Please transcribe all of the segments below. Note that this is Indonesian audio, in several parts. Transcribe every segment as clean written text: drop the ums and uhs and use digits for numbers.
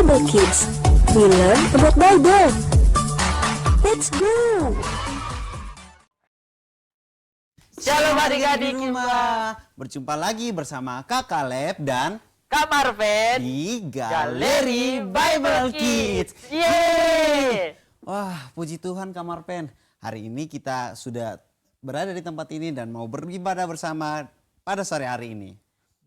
Bible Kids. We learn about Bible. Let's go! Shalom adik-adik di rumah. Berjumpa lagi bersama Kak Kaleb dan Kak Marven di Galeri Bible Kids. Yeay! Wah, puji Tuhan Kak Marven. Hari ini kita sudah berada di tempat ini dan mau beribadah bersama pada sore hari ini.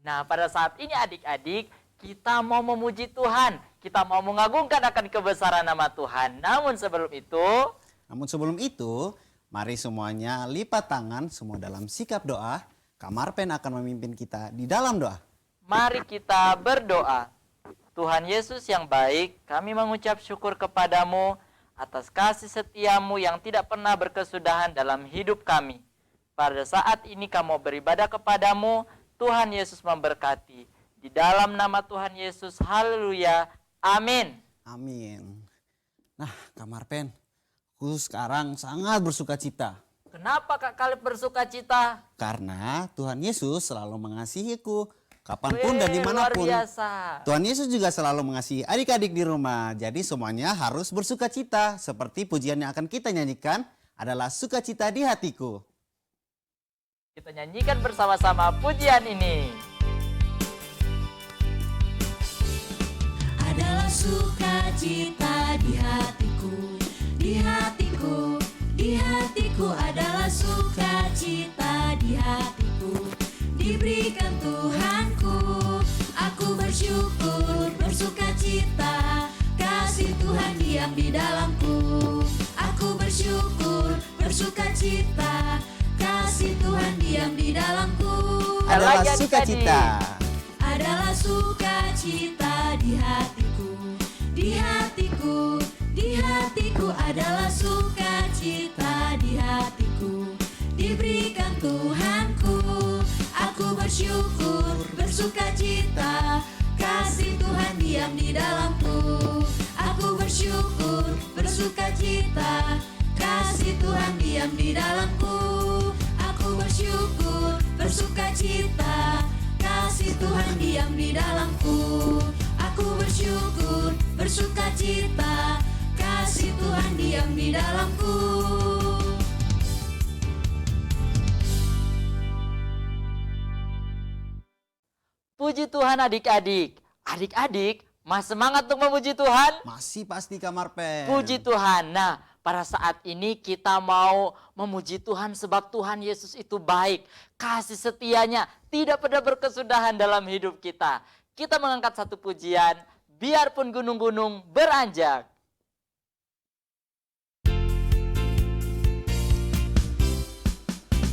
Nah, pada saat ini adik-adik, kita mau memuji Tuhan. Kita mau mengagungkan akan kebesaran nama Tuhan. Namun sebelum itu, mari semuanya lipat tangan semua dalam sikap doa. Kak Marven akan memimpin kita di dalam doa. mari kita berdoa. Tuhan Yesus yang baik, kami mengucap syukur kepadamu atas kasih setiamu yang tidak pernah berkesudahan dalam hidup kami. Pada saat ini kami beribadah kepadamu, Tuhan Yesus memberkati. Di dalam nama Tuhan Yesus, haleluya, amin. Amin. Nah, Kak Marven, aku sekarang sangat bersuka cita. Kenapa Kak Kaleb bersuka cita? Karena Tuhan Yesus selalu mengasihiku. Kapanpun dan dimanapun. Luar biasa. Tuhan Yesus juga selalu mengasihi adik-adik di rumah. Jadi semuanya harus bersuka cita. Seperti pujian yang akan kita nyanyikan adalah sukacita di hatiku. Kita nyanyikan bersama-sama pujian ini. Adalah sukacita di hatiku, di hatiku, di hatiku adalah sukacita di hatiku. Diberikan Tuhanku, aku bersyukur, bersukacita, kasih Tuhan diam di dalamku. Aku bersyukur, bersukacita, kasih Tuhan diam di dalamku. Adalah sukacita. Adalah sukacita di hatiku, di hatiku, di hatiku adalah sukacita di hatiku. Diberikan Tuhanku, aku bersyukur, bersukacita, kasih Tuhan diam di dalamku. Aku bersyukur, bersukacita, kasih Tuhan diam di dalamku. Aku bersyukur, bersukacita, kasih Tuhan diam di dalamku. Aku bersyukur, bersukacita, kasih Tuhan diam di dalamku. Puji Tuhan adik-adik. Adik-adik, masih semangat untuk memuji Tuhan? Masih pasti Kak Marven. Puji Tuhan. Nah, pada saat ini kita mau memuji Tuhan sebab Tuhan Yesus itu baik. Kasih setianya tidak pernah berkesudahan dalam hidup kita. Kita mengangkat satu pujian, biarpun gunung-gunung beranjak.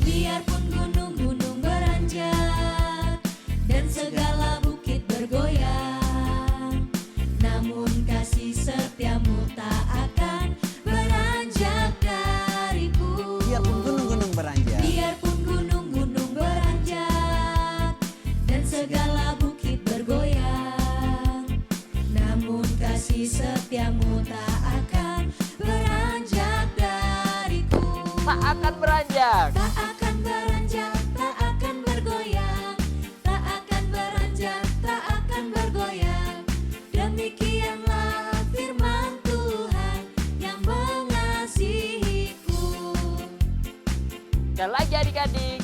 Biarpun gunung-gunung beranjak dan segala bukit bergoyang, namun kasih setiamu tak akan beranjak dariku. Biarpun gunung-gunung beranjak. Biarpun gunung-gunung beranjak dan segala bukit bergoyang, namun kasih setiamu tak akan beranjak dariku. Tak akan beranjak. Tak akan beranjak, tak akan bergoyang, tak akan beranjak, tak akan bergoyang. Demikianlah firman Tuhan yang mengasihiku. Dan lagi adik-adik.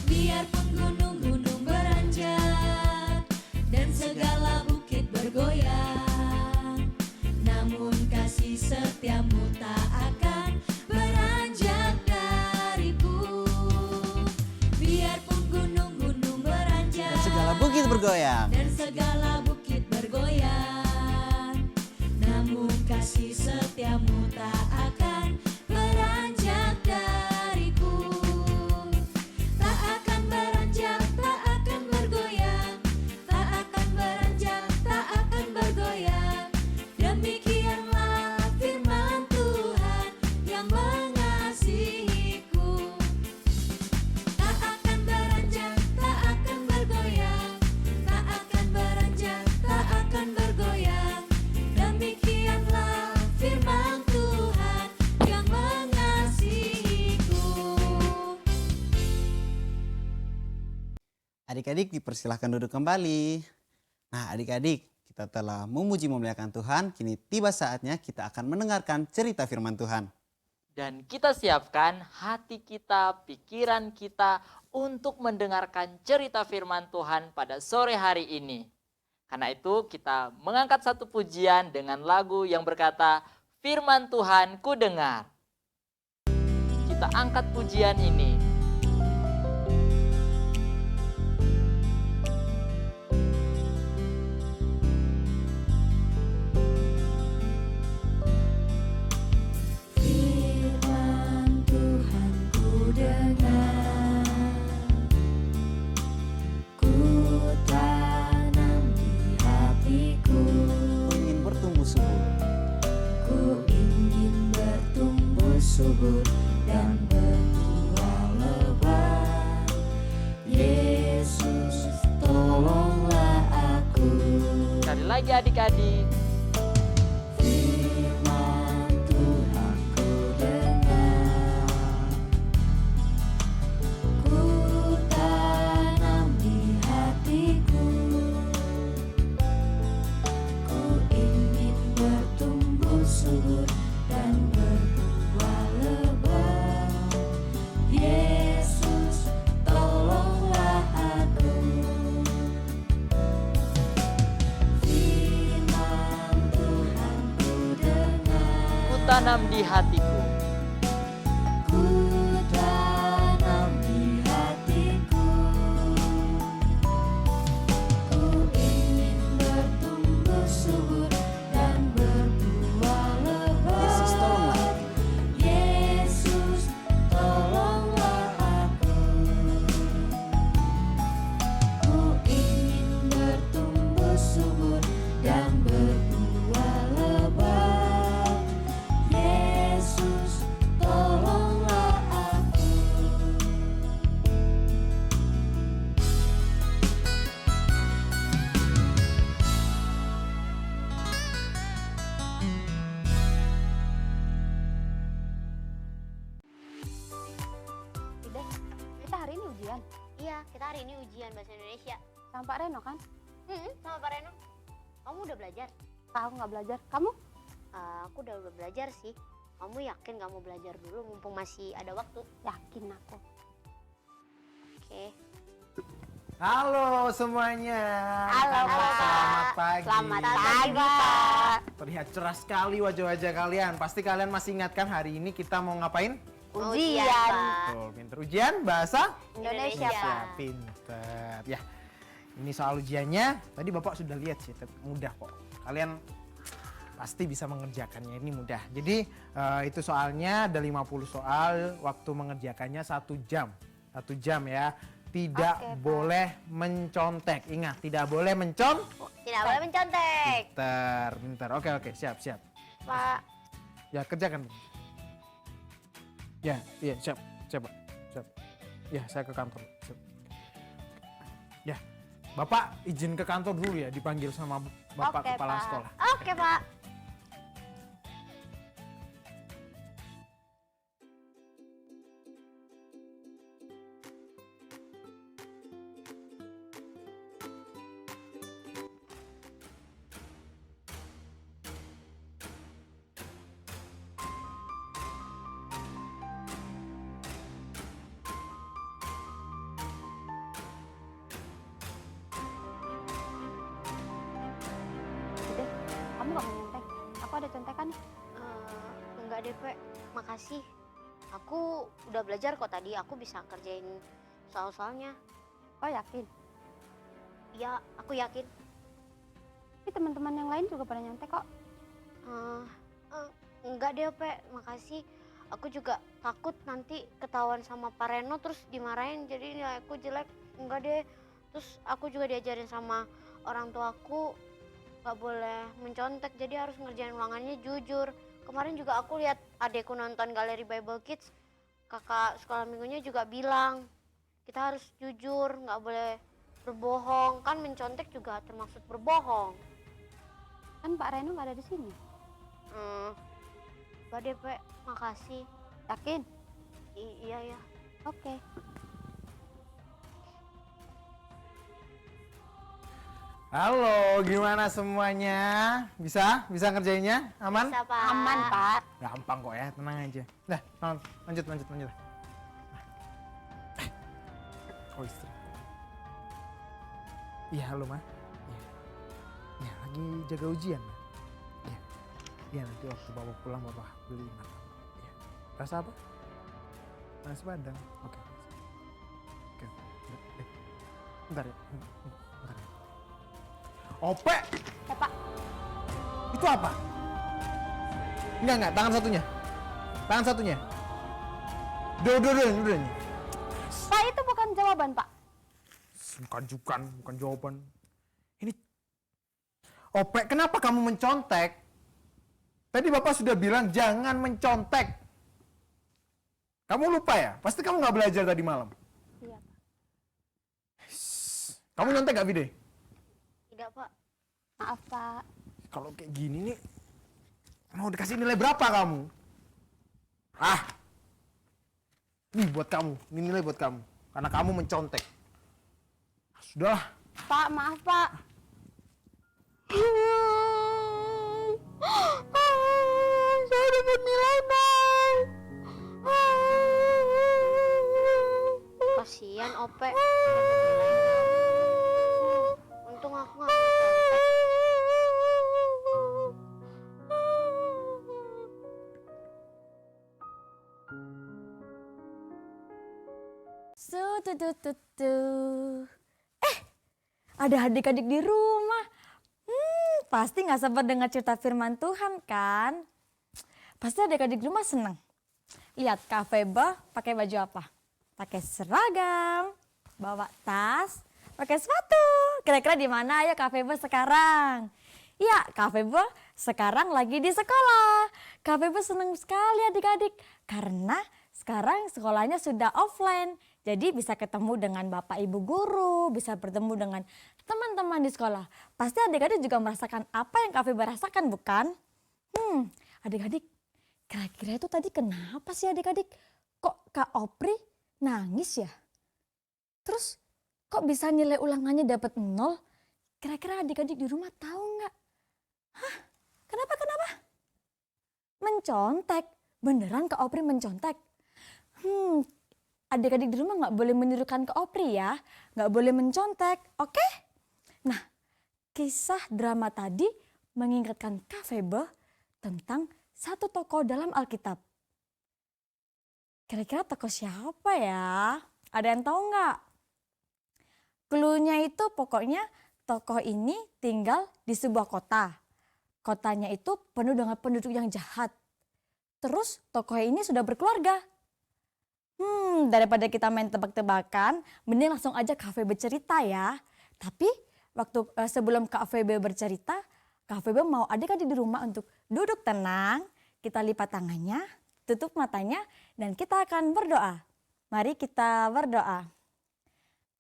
Biarpun gunung-gunung beranjak dan segala bukit bergoyang, namun kasih setiamu tak akan beranjak dariku. Biarpun gunung-gunung beranjak Dan segala bukit bergoyang. dan segala bukit bergoyang, namun kasih setiamu tak akan beranjak dariku. Tak akan beranjak, tak akan bergoyang, tak akan beranjak, tak akan bergoyang. Demikianlah firman Tuhan yang mengasihiku. Tak akan beranjak, tak akan bergoyang, tak akan beranjak, tak akan bergoyang. Demikianlah firman Tuhan yang mengasihiku. Adik-adik dipersilahkan duduk kembali. Nah adik-adik, kita kita telah memuji memuliakan Tuhan, kini tiba saatnya kita akan mendengarkan cerita firman Tuhan. Dan kita siapkan hati kita, pikiran kita untuk mendengarkan cerita firman Tuhan pada sore hari ini. Karena itu kita mengangkat satu pujian dengan lagu yang berkata, Firman Tuhan ku dengar. Kita angkat pujian ini. Firman Tuhan ku dengar, ku tanam di hatiku, Ingin bertumbuh subur, ku ingin bertumbuh subur dan berbuah lebat. Yesus, tolonglah aku. Sekali lagi adik-adik. Firman Tuhan ku dengar, ku tanam di hatiku, ku ingin bertumbuh subur dan berbuah lebat. Yesus, tolonglah aku. Firman Tuhan ku dengar, Ku tanam di hatiku. ku tanam di hatiku, ku ingin bertumbuh subur dan berbuah Yesus tolonglah lebat. Yesus, tolonglah aku. Ku ingin bertumbuh subur dan berbuah lebat. Yesus, tolonglah aku. Deh, kita hari ini ujian Iya, kita hari ini ujian bahasa Indonesia. sama Pak Reno kan? Sama Pak Reno. Kamu udah belajar? Kak, aku nggak belajar. Kamu? Aku udah belajar sih. Kamu yakin gak mau belajar dulu mumpung masih ada waktu? Yakin aku. Oke. Halo semuanya. Halo, Pak. Selamat pagi. Selamat pagi, Pak. Terlihat cerah sekali wajah-wajah kalian. Pasti kalian masih ingatkan hari ini kita mau ngapain? Ujian Pak. Betul, pinter. Ujian bahasa Indonesia, Indonesia. Pak. Pinter. Ya, ini soal ujiannya. Tadi Bapak sudah lihat sih, mudah kok. Kalian pasti bisa mengerjakannya, ini mudah. Jadi itu soalnya ada 50 soal, waktu mengerjakannya 1 jam. 1 jam ya. Tidak Oke, Pak. boleh mencontek. Ingat, tidak boleh Tidak boleh mencontek. Pinter. Oke, siap. Pak. Ya, kerjakan. Ya, iya, siap, Pak. Siap. Ya, saya ke kantor. Siap. Ya, Bapak izin ke kantor dulu ya, dipanggil sama Bapak Oke, Kepala Pak. Sekolah. Oke, Pak. Deh, kamu nggak mau nyontek? Aku ada contekan nih. Enggak deh, Pe. Makasih. Aku udah belajar kok tadi. Aku bisa kerjain soal-soalnya. Oh, yakin? Ya, aku yakin. Tapi teman-teman yang lain juga pada nyontek kok. Enggak deh, Pe. Makasih. Aku juga takut nanti ketahuan sama Pak Reno terus dimarahin jadi nilai aku jelek. Enggak deh. Terus aku juga diajarin sama orang tuaku gak boleh mencontek, jadi harus ngerjain ulangannya jujur. Kemarin juga aku lihat adekku nonton Galeri Bible Kids, kakak sekolah minggunya juga bilang kita harus jujur, gak boleh berbohong. Kan mencontek juga termasuk berbohong. Kan Pak Reno nggak ada di sini. Enggak deh, Pe. Makasih. Yakin? Iya ya. Oke. Halo, gimana semuanya? Bisa? Bisa ngerjainnya? Aman? Bisa, Pak. Aman, Pak. Gampang kok ya, tenang aja. Nah, lanjut. Oh, istri. Iya, halo, Ma. Iya. Iya, lagi jaga ujian, Ma. Iya. Iya, nanti waktu Bapak pulang, Bapak beli martabak. Iya. Rasa apa? Nasi Padang. Oke. Oke. Bentar ya. Bentar ya. Ope! Ya, Pak. Itu apa? Enggak, tangan satunya. Tangan satunya. Dua-duanya. Pak, itu bukan jawaban, Pak. Bukan jawaban. Ini Ope, kenapa kamu mencontek? Tadi Bapak sudah bilang jangan mencontek. Kamu lupa ya? Pasti kamu nggak belajar tadi malam. Iya, Pak. Kamu nyontek gak, Vide? Tidak, Pak. Maaf, Pak. Kalau kayak gini nih, mau dikasih nilai berapa kamu? Ah, nih buat kamu, ini nilai buat kamu. Karena kamu mencontek. Sudahlah. Pak, maaf, Pak. Saya dapat nilai, Bang. Kasihan Ope. Untung aku nggak mencontek. Ada adik-adik di rumah. Pasti nggak sabar dengar cerita firman Tuhan kan? Pasti adik-adik di rumah seneng. Lihat Kak Feba pakai baju apa? Pakai seragam, bawa tas, pakai sepatu. Kira-kira di mana ya Kak Feba sekarang? Iya, Kak Feba sekarang lagi di sekolah. Kak Feba seneng sekali adik-adik karena sekarang sekolahnya sudah offline. Jadi bisa ketemu dengan Bapak Ibu guru, bisa bertemu dengan teman-teman di sekolah. Pasti adik-adik juga merasakan apa yang Kak Feba rasakan, bukan? Adik-adik, kira-kira itu tadi kenapa sih adik-adik? Kok Kak Opri nangis ya? Terus kok bisa nilai ulangannya dapat 0? Kira-kira adik-adik di rumah tahu nggak? Hah? Kenapa? Mencontek. Beneran Kak Opri mencontek? Adik-adik di rumah nggak boleh menirukan Kak Opri ya. Nggak boleh mencontek, oke? Nah, kisah drama tadi mengingatkan Kak Feba tentang satu tokoh dalam Alkitab. Kira-kira tokoh siapa ya? Ada yang tahu nggak? Cluenya itu pokoknya tokoh ini tinggal di sebuah kota. Kotanya itu penuh dengan penduduk yang jahat. Terus tokoh ini sudah berkeluarga. Daripada kita main tebak-tebakan, mending langsung aja Kak Febe bercerita ya. Tapi sebelum Kak Febe bercerita, Kak Febe mau adik-adik di rumah untuk duduk tenang, kita lipat tangannya, tutup matanya, dan kita akan berdoa. Mari kita berdoa.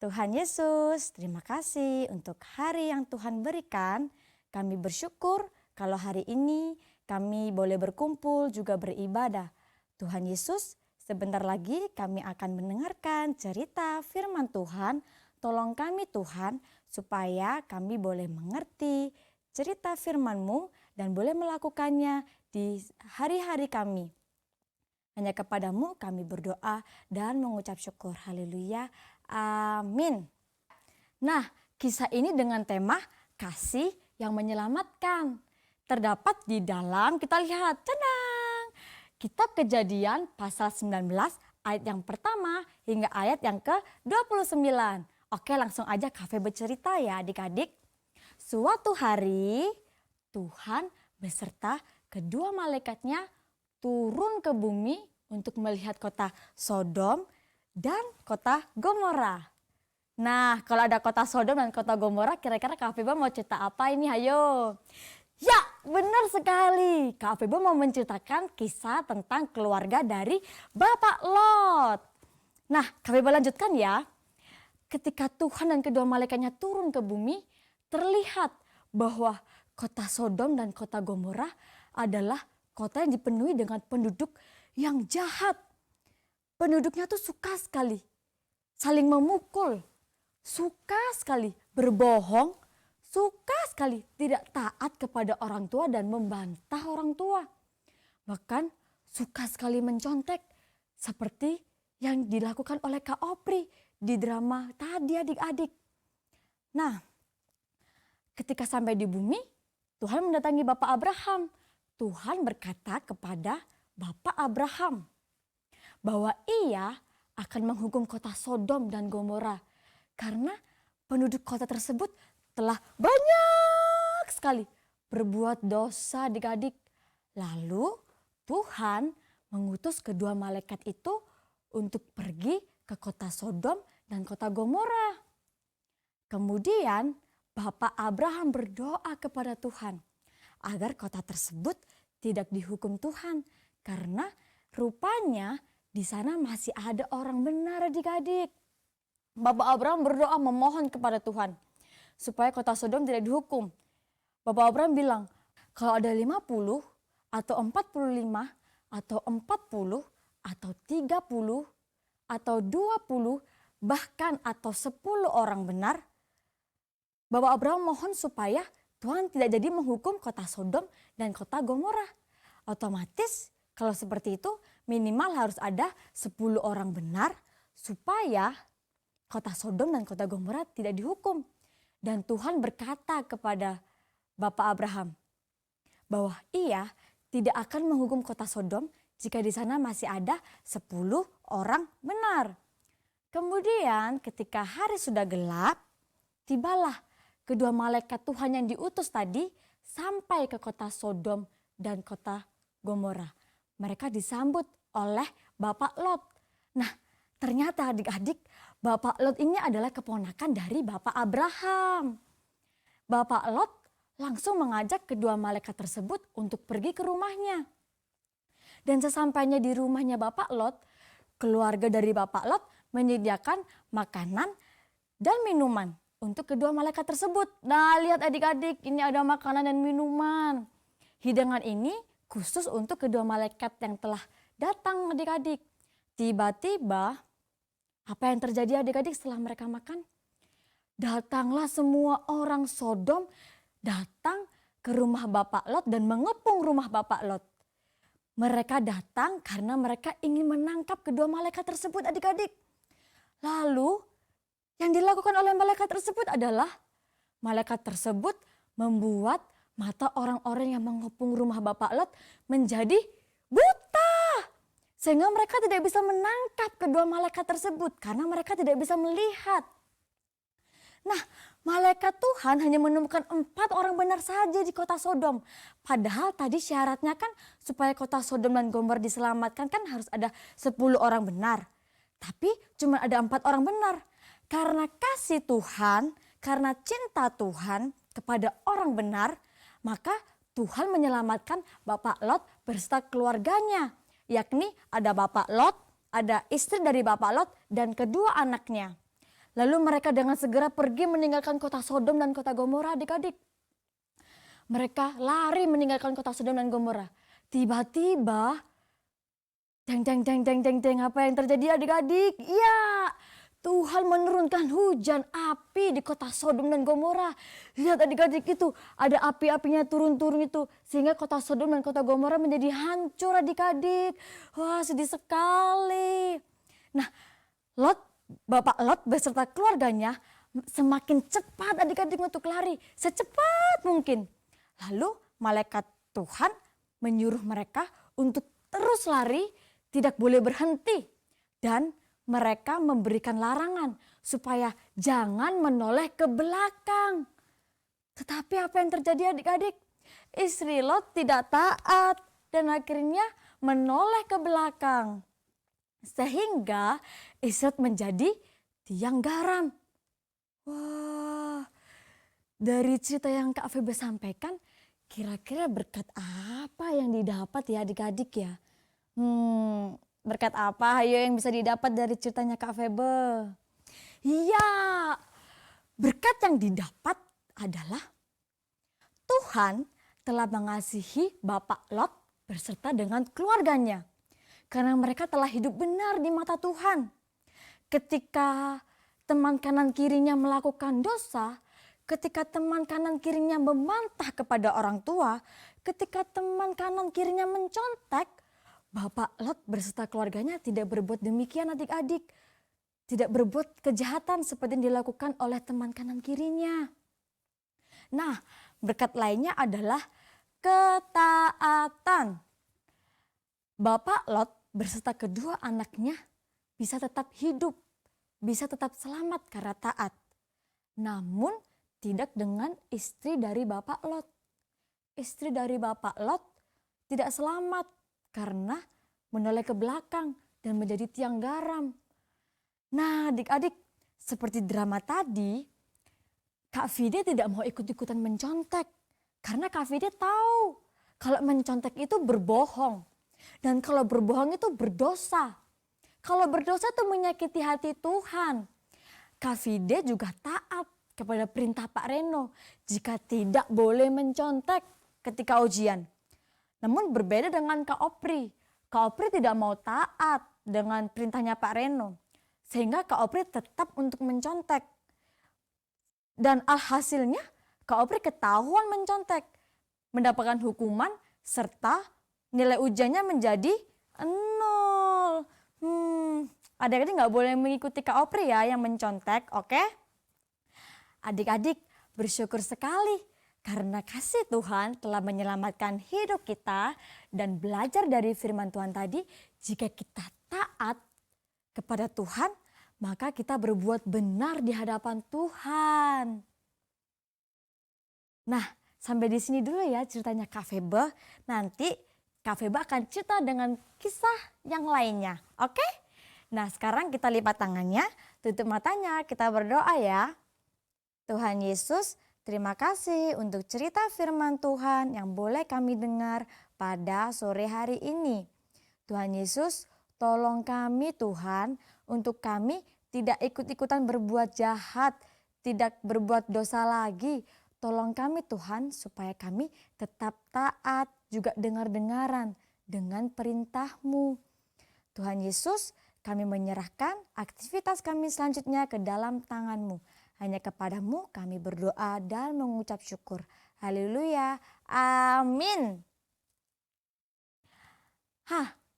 Tuhan Yesus, terima kasih untuk hari yang Tuhan berikan. Kami bersyukur kalau hari ini kami boleh berkumpul juga beribadah. Tuhan Yesus, sebentar lagi kami akan mendengarkan cerita firman Tuhan. Tolong kami Tuhan supaya kami boleh mengerti cerita firman-Mu dan boleh melakukannya di hari-hari kami. Hanya kepadamu kami berdoa dan mengucap syukur. Haleluya. Amin. Nah, kisah ini dengan tema kasih yang menyelamatkan. Terdapat di dalam, kita lihat, tenang. Kitab Kejadian pasal 19 ayat yang pertama hingga ayat yang ke-29. Oke, langsung aja Kak Febe bercerita ya adik-adik. Suatu hari Tuhan beserta kedua malaikatnya turun ke bumi untuk melihat kota Sodom dan kota Gomora. Nah, kalau ada kota Sodom dan kota Gomora, kira-kira Kak Febe mau cerita apa ini? Ayo. Ya, benar sekali. Kak Febe mau menceritakan kisah tentang keluarga dari Bapak Lot. Nah, Kak Febe lanjutkan ya. Ketika Tuhan dan kedua malaikatnya turun ke bumi, terlihat bahwa kota Sodom dan kota Gomora adalah kota yang dipenuhi dengan penduduk yang jahat. Penduduknya tuh suka sekali saling memukul, suka sekali berbohong, suka sekali tidak taat kepada orang tua dan membantah orang tua. Bahkan suka sekali mencontek seperti yang dilakukan oleh Kak Opri di drama tadi adik-adik. Nah, ketika sampai di bumi, Tuhan mendatangi Bapak Abraham. Tuhan berkata kepada Bapak Abraham bahwa ia akan menghukum kota Sodom dan Gomora karena penduduk kota tersebut telah banyak sekali berbuat dosa adik-adik. Lalu Tuhan mengutus kedua malaikat itu untuk pergi ke kota Sodom dan kota Gomora. Kemudian Bapak Abraham berdoa kepada Tuhan agar kota tersebut tidak dihukum Tuhan karena rupanya di sana masih ada orang benar adik-adik. Bapak Abraham berdoa memohon kepada Tuhan supaya kota Sodom tidak dihukum. Bapak Abraham bilang, kalau ada 50 atau 45 atau 40 atau 30 atau 20 bahkan atau 10 orang benar, Bapak Abraham mohon supaya Tuhan tidak jadi menghukum kota Sodom dan kota Gomora. Otomatis kalau seperti itu minimal harus ada 10 orang benar supaya kota Sodom dan kota Gomora tidak dihukum. Dan Tuhan berkata kepada Bapak Abraham bahwa ia tidak akan menghukum kota Sodom jika di sana masih ada 10 orang benar. Kemudian ketika hari sudah gelap, tibalah kedua malaikat Tuhan yang diutus tadi sampai ke kota Sodom dan kota Gomora. Mereka disambut oleh Bapak Lot. Nah, ternyata adik-adik, Bapak Lot ini adalah keponakan dari Bapak Abraham. Bapak Lot langsung mengajak kedua malaikat tersebut untuk pergi ke rumahnya. Dan sesampainya di rumahnya Bapak Lot, keluarga dari Bapak Lot menyediakan makanan dan minuman untuk kedua malaikat tersebut. Nah, lihat adik-adik, ini ada makanan dan minuman. Hidangan ini khusus untuk kedua malaikat yang telah datang adik-adik. Tiba-tiba, apa yang terjadi adik-adik setelah mereka makan? Datanglah semua orang Sodom datang ke rumah Bapak Lot dan mengepung rumah Bapak Lot. Mereka datang karena mereka ingin menangkap kedua malaikat tersebut adik-adik. Lalu yang dilakukan oleh malaikat tersebut adalah malaikat tersebut membuat mata orang-orang yang mengepung rumah Bapak Lot menjadi buta. Sehingga mereka tidak bisa menangkap kedua malaikat tersebut karena mereka tidak bisa melihat. Nah, malaikat Tuhan hanya menemukan 4 orang benar saja di kota Sodom. Padahal tadi syaratnya kan supaya kota Sodom dan Gomora diselamatkan kan harus ada 10 orang benar. Tapi cuma ada 4 orang benar. Karena kasih Tuhan, karena cinta Tuhan kepada orang benar, maka Tuhan menyelamatkan Bapak Lot beserta keluarganya. Yakni ada Bapak Lot, ada istri dari Bapak Lot dan kedua anaknya. Lalu mereka dengan segera pergi meninggalkan kota Sodom dan kota Gomora adik-adik. Mereka lari meninggalkan kota Sodom dan Gomora. Tiba-tiba, apa yang terjadi adik-adik? Ya, Tuhan menurunkan hujan api di kota Sodom dan Gomora. Lihat adik-adik itu, ada api-apinya turun-turun itu. Sehingga kota Sodom dan kota Gomora menjadi hancur adik-adik. Wah, sedih sekali. Nah, Bapak Lot beserta keluarganya semakin cepat adik-adik untuk lari. Secepat mungkin. Lalu malaikat Tuhan menyuruh mereka untuk terus lari, tidak boleh berhenti. Dan mereka memberikan larangan supaya jangan menoleh ke belakang. Tetapi apa yang terjadi adik-adik? Istri Lot tidak taat dan akhirnya menoleh ke belakang. Sehingga Isret menjadi tiang garam. Wah, dari cerita yang Kak Febe sampaikan, kira-kira berkat apa yang didapat ya adik-adik ya? Berkat apa ayo yang bisa didapat dari ceritanya Kak Febe? Iya, berkat yang didapat adalah Tuhan telah mengasihi Bapak Lot berserta dengan keluarganya. Karena mereka telah hidup benar di mata Tuhan. Ketika teman kanan kirinya melakukan dosa, ketika teman kanan kirinya membantah kepada orang tua, ketika teman kanan kirinya mencontek, Bapak Lot beserta keluarganya tidak berbuat demikian adik-adik. Tidak berbuat kejahatan seperti yang dilakukan oleh teman kanan kirinya. Nah, berkat lainnya adalah ketaatan. Bapak Lot beserta kedua anaknya bisa tetap hidup, bisa tetap selamat karena taat. Namun tidak dengan istri dari Bapak Lot. Istri dari Bapak Lot tidak selamat karena menoleh ke belakang dan menjadi tiang garam. Nah adik-adik, seperti drama tadi, Kak Vide tidak mau ikut-ikutan mencontek. Karena Kak Vide tahu kalau mencontek itu berbohong. Dan kalau berbohong itu berdosa. Kalau berdosa itu menyakiti hati Tuhan. Kak Vide juga taat kepada perintah Pak Reno jika tidak boleh mencontek ketika ujian. Namun berbeda dengan Kak Opri. Kak Opri tidak mau taat dengan perintahnya Pak Reno. Sehingga Kak Opri tetap untuk mencontek. Dan alhasilnya Kak Opri ketahuan mencontek. Mendapatkan hukuman serta nilai ujiannya menjadi 0. Adik-adik nggak boleh mengikuti Kak Opri ya yang mencontek, oke? Adik-adik bersyukur sekali karena kasih Tuhan telah menyelamatkan hidup kita dan belajar dari firman Tuhan tadi, jika kita taat kepada Tuhan, maka kita berbuat benar di hadapan Tuhan. Nah, sampai di sini dulu ya ceritanya Kak Febe. Nanti Kak Febe akan cerita dengan kisah yang lainnya, oke? Nah, sekarang kita lipat tangannya, tutup matanya, kita berdoa ya. Tuhan Yesus, terima kasih untuk cerita firman Tuhan yang boleh kami dengar pada sore hari ini. Tuhan Yesus, tolong kami Tuhan untuk kami tidak ikut-ikutan berbuat jahat, tidak berbuat dosa lagi. Tolong kami Tuhan supaya kami tetap taat, juga dengar-dengaran dengan perintah-Mu. Tuhan Yesus, kami menyerahkan aktivitas kami selanjutnya ke dalam tangan-Mu. Hanya kepadamu kami berdoa dan mengucap syukur. Haleluya. Amin.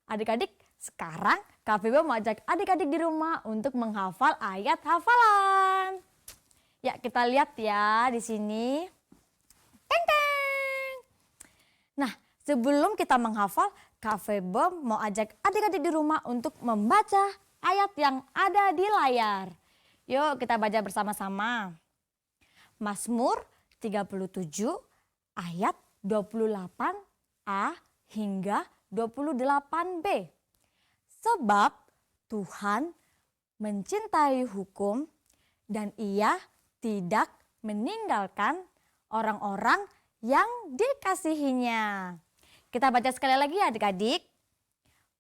Adik-adik, sekarang Kak Febe mau ajak adik-adik di rumah untuk menghafal ayat hafalan. Ya, kita lihat ya di sini. Teng teng. Nah, sebelum kita menghafal, Kak Febe mau ajak adik-adik di rumah untuk membaca ayat yang ada di layar. Yuk kita baca bersama-sama. Mazmur 37 ayat 28a hingga 28b. Sebab Tuhan mencintai hukum dan Ia tidak meninggalkan orang-orang yang dikasihinya. Kita baca sekali lagi ya adik-adik.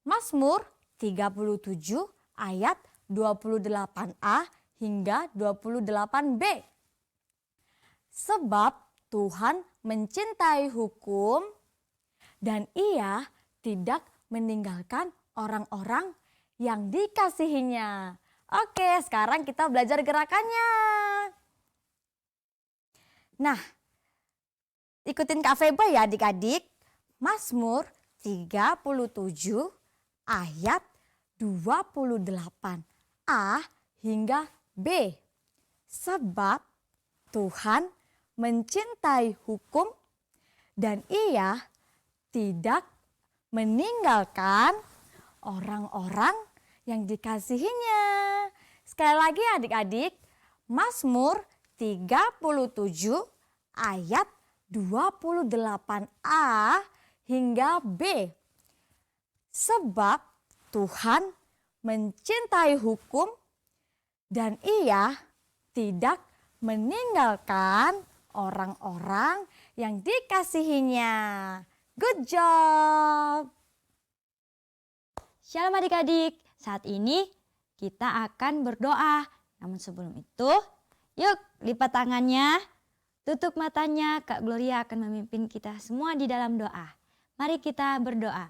Mazmur 37 ayat 28a hingga 28b. Sebab Tuhan mencintai hukum dan Ia tidak meninggalkan orang-orang yang dikasihinya. Oke, sekarang kita belajar gerakannya. Nah, ikutin Kak Febe ya adik-adik. Mazmur 37 ayat 28a hingga b. Sebab Tuhan mencintai hukum dan Ia tidak meninggalkan orang-orang yang dikasihinya. Sekali lagi adik-adik, Mazmur 37 ayat 28a hingga b. Sebab Tuhan mencintai hukum dan Ia tidak meninggalkan orang-orang yang dikasihinya. Good job. Shalom adik-adik, saat ini kita akan berdoa. Namun sebelum itu, yuk lipat tangannya, tutup matanya. Kak Gloria akan memimpin kita semua di dalam doa. Mari kita berdoa.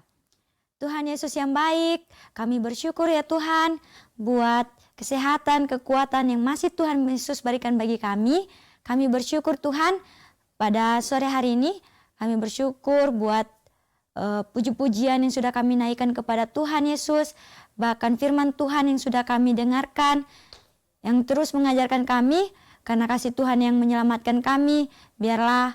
Tuhan Yesus yang baik, kami bersyukur ya Tuhan buat kesehatan, kekuatan yang masih Tuhan Yesus berikan bagi kami. Kami bersyukur Tuhan pada sore hari ini kami bersyukur buat puji-pujian yang sudah kami naikkan kepada Tuhan Yesus, bahkan firman Tuhan yang sudah kami dengarkan, yang terus mengajarkan kami, karena kasih Tuhan yang menyelamatkan kami. Biarlah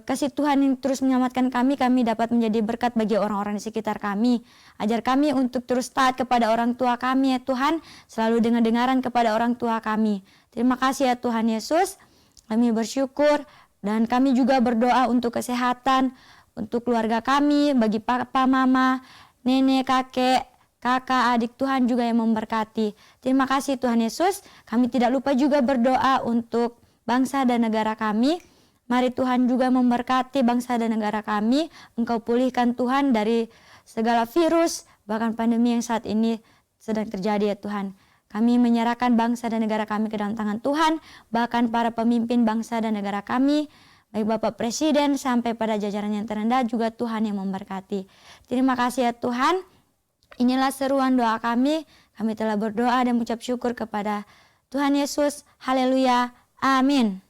kasih Tuhan yang terus menyelamatkan kami dapat menjadi berkat bagi orang-orang di sekitar kami. Ajar kami untuk terus taat kepada orang tua kami ya Tuhan, selalu dengar-dengaran kepada orang tua kami. Terima kasih ya Tuhan Yesus, kami bersyukur dan kami juga berdoa untuk kesehatan, untuk keluarga kami, bagi papa, mama, nenek, kakek, kakak, adik, Tuhan juga yang memberkati. Terima kasih Tuhan Yesus. Kami tidak lupa juga berdoa untuk bangsa dan negara kami. Mari Tuhan juga memberkati bangsa dan negara kami. Engkau pulihkan Tuhan dari segala virus, bahkan pandemi yang saat ini sedang terjadi ya Tuhan. Kami menyerahkan bangsa dan negara kami ke dalam tangan Tuhan, bahkan para pemimpin bangsa dan negara kami, baik Bapak Presiden sampai pada jajaran yang terendah juga Tuhan yang memberkati. Terima kasih ya Tuhan. Inilah seruan doa kami. Kami telah berdoa dan mengucap syukur kepada Tuhan Yesus. Haleluya. Amin.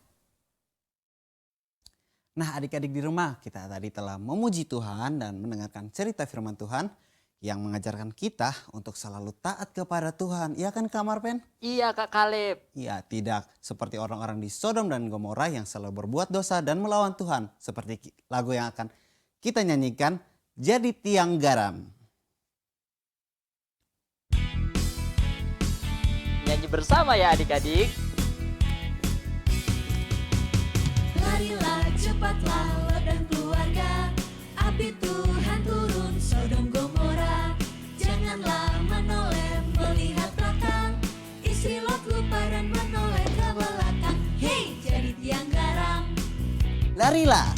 Nah adik-adik di rumah, kita tadi telah memuji Tuhan dan mendengarkan cerita firman Tuhan yang mengajarkan kita untuk selalu taat kepada Tuhan. Iya kan Kak Marpen? Iya Kak Kaleb. Iya, tidak seperti orang-orang di Sodom dan Gomora yang selalu berbuat dosa dan melawan Tuhan. Seperti lagu yang akan kita nyanyikan, Jadi Tiang Garam. Nyanyi bersama ya adik-adik. Larilah cepatlah lo dan keluarga, api Tuhan turun Sodom Gomora. Janganlah menoleh melihat belakang, istri Lot lupa dan menoleh ke belakang. Hei, jadi tiang garam. Larilah.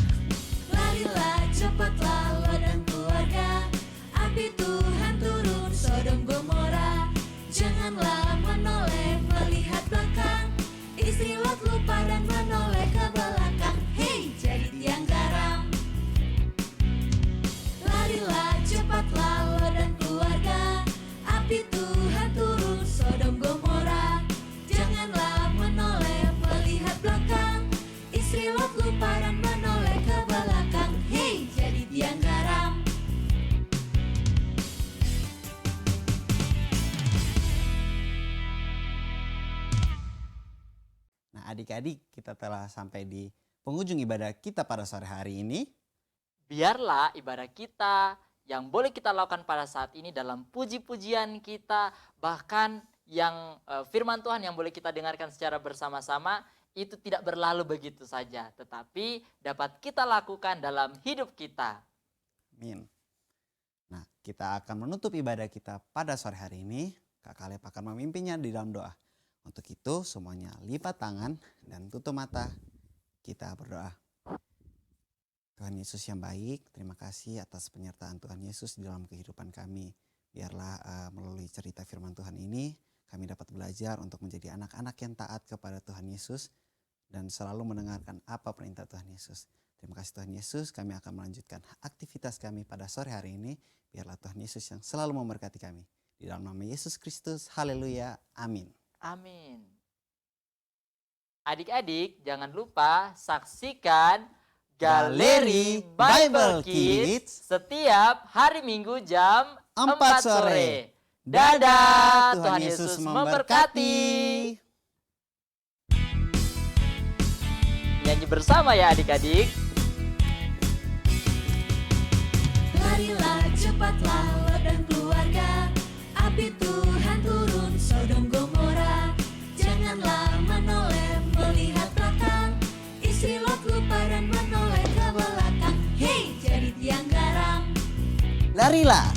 Larilah cepatlah lo dan keluarga, api Tuhan turun Sodom Gomora. Janganlah menoleh melihat belakang, istri Lot lupa dan menoleh ke belakang. Hei, jadi tiang garam. Larilah cepatlah lo dan keluarga, api Tuhan turun Sodom Gomora. Janganlah menoleh melihat belakang, istri Lot lupa dan menoleh ke belakang. Hei, jadi tiang garam. Nah adik-adik, kita telah sampai di penghujung ibadah kita pada sore hari ini. Biarlah ibadah kita yang boleh kita lakukan pada saat ini dalam puji-pujian kita, bahkan yang firman Tuhan yang boleh kita dengarkan secara bersama-sama, itu tidak berlalu begitu saja, tetapi dapat kita lakukan dalam hidup kita. Amin. Nah kita akan menutup ibadah kita pada sore hari ini. Kak Kaleb akan memimpinnya di dalam doa. Untuk itu semuanya lipat tangan dan tutup mata. Kita berdoa. Tuhan Yesus yang baik, terima kasih atas penyertaan Tuhan Yesus di dalam kehidupan kami. Biarlah melalui cerita firman Tuhan ini, kami dapat belajar untuk menjadi anak-anak yang taat kepada Tuhan Yesus dan selalu mendengarkan apa perintah Tuhan Yesus. Terima kasih Tuhan Yesus, kami akan melanjutkan aktivitas kami pada sore hari ini. Biarlah Tuhan Yesus yang selalu memberkati kami. Di dalam nama Yesus Kristus, haleluya, amin. Amin. Adik-adik jangan lupa saksikan Galeri Bible Kids setiap hari Minggu jam 4 sore. Dadah, Tuhan Yesus memberkati. Nyanyi bersama ya adik-adik. Larilah cepatlah lo dan keluarga, api Tuhan turun Sodom Gomora. Janganlah menoleh melihat belakang, istri Lot lupa dan menoleh ke belakang. Hei, jadi tiang garam. Larilah.